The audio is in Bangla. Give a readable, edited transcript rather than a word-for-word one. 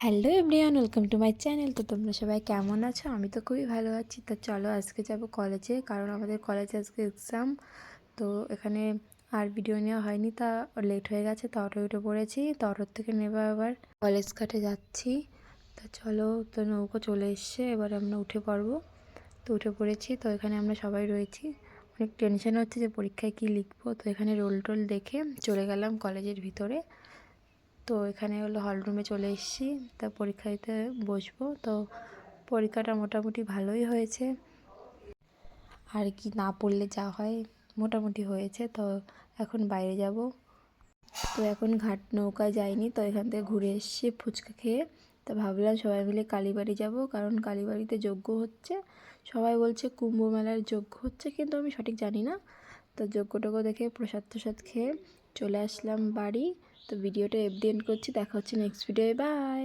Hello everyone, welcome to my channel. তো তোমরা সবাই কেমন আছো? আমি তো খুবই ভালো আছি। তো চলো আজকে যাব কলেজে, কারণ আমাদের কলেজে আজকে এক্সাম। তো এখানে আর ভিডিও নেওয়া হয়নি, তা লেট হয়ে গেছে। তো অটো উঠে পড়েছি, তো অটোর থেকে নেবা আবার কলেজ ঘাটে যাচ্ছি। তো চলো, তো নৌকো চলে এসছে, এবার আমরা উঠে পড়বো। তো উঠে পড়েছি, তো এখানে আমরা সবাই রয়েছি। অনেক টেনশন হচ্ছে যে পরীক্ষায় কী লিখবো। তো এখানে রোল টোল দেখে চলে গেলাম কলেজের ভিতরে। তো এখানে হলো হল রুমে চলে এসেছি, তা পরীক্ষা দিতে বসবো। তো পরীক্ষাটা মোটামুটি ভালোই হয়েছে, আর কি না পড়লে যা হয় মোটামুটি হয়েছে। তো এখন বাইরে যাব। তো এখন ঘাট নৌকায় যাইনি, তো এখান থেকে ঘুরে এসেছি ফুচকা খেয়ে। তা ভাবলাম সবাই মিলে কালীবাড়ি যাব, কারণ কালীবাড়িতে যজ্ঞ হচ্ছে। সবাই বলছে কুম্ভ মেলার যজ্ঞ হচ্ছে, কিন্তু আমি সঠিক জানি না। তো যজ্ঞটজ্ঞ দেখে প্রসাদ টসাদ খেয়ে চলে আসলাম বাড়ি। তো ভিডিওটা এন্ড করছি, দেখা হচ্ছে নেক্সট ভিডিওয়ে, বাই।